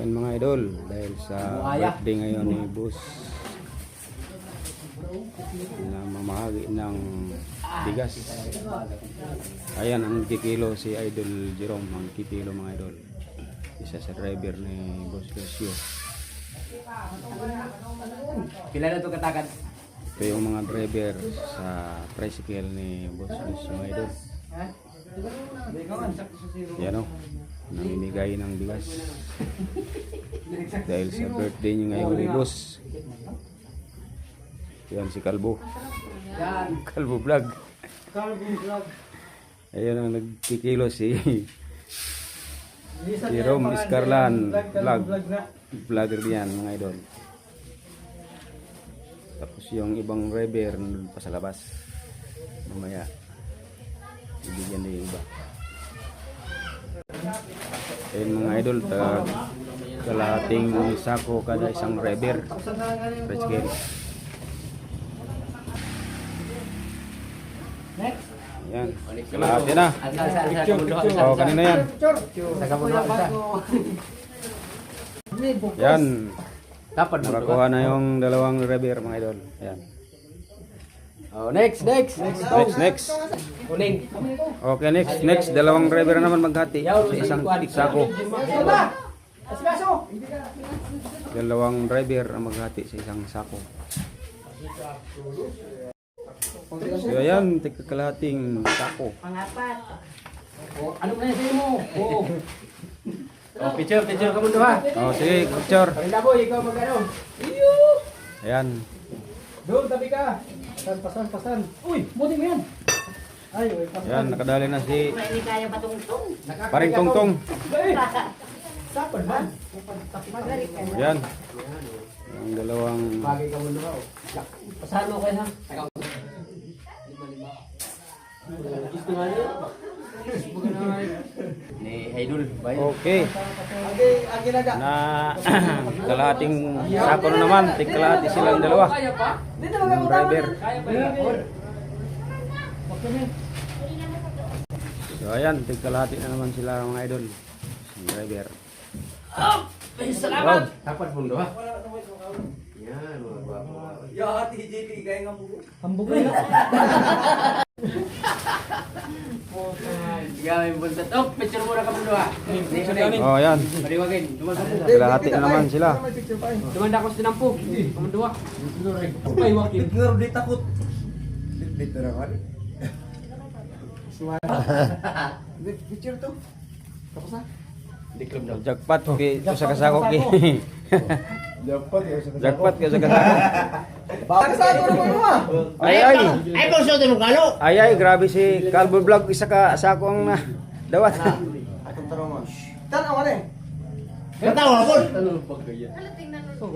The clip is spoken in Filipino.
Yan mga idol, dahil sa birthday ngayon ni Boss na mamahagi ng bigas. Ayan ang kikilo si Idol Jerome, ang kikilo mga idol. Isa sa driver ni Boss Lucio. Pila na ito katakan? Ito yung mga driver sa tricycle ni Boss Lucio mga idol. Yan o, namimigay ng bigas dahil sa birthday niya ngayon ni Boss. Yan si Kalbo. Kalbo vlog. Ayun ang nagkikilo si Rom Iscarlan vlog. Vlogger diyan mga idol. Tapos yung ibang driver nandun pa sa labas. Mamaya ibigyan din yung iba. Ayun mga idol, kalahating sako kada isang driver. Tricycle. Yan, kalahati na. Oh, kanina yan. Yan. Makakuha na yung dalawang driver mga idol. Yan. Oh, next. Next. Kuning. Okay, next. Dalawang driver naman maghati sa isang sako. Dalawang driver ang maghati sa isang sako. So ayan, kalahating sako. Pangapat. Oh, ano na sa'yo mo? Oo. Oh, picture ka mo ha. Oh, sige, picture. Parinda boy, ikaw magano. Ayan. Doon, tabi ka. Pasan. Uy, buti mo yan. Ay, Ayan, nakadali na si Hindi kaya patungtong. Paring Tungtong. Sapad man. Magaling ka na. Ayan. Ang dalawang Bagay ka mo na. Pasano kayo ha? Gusto nga niyo? Ni Idol. okay. Na kalahating sako na naman, kalahati silang dalawa. Yung driver. So ayan, kalahati na naman sila mga idol. Yung driver. Salamat. Dapat mundo ha. Yan, mga guwapo. Ya, hati JP kaya nga buko. Hambugay na. Gamay buntat. Oh, picture mo na ka mundo ha. Oh, ayan. Pariwagin. Kalahati na naman sila. Dumanda ko sa tinampog. Kamundo ha. Ay, wakin. Ngero di takut. Dito na ka. Picture to. Tapos na. Diklom daw. Jackpot kay sa kasako kay. Jackpot kay sa kasako. Kasado na mo ha. Ay. Ay, kung sa tulong kalo. Ay, grabe si Calvo Vlog, isa ka sako ang dawat. Atong tarong mo. Tanaw ano eh. Katawa ko. Ano pag ganyan? Tingnan mo.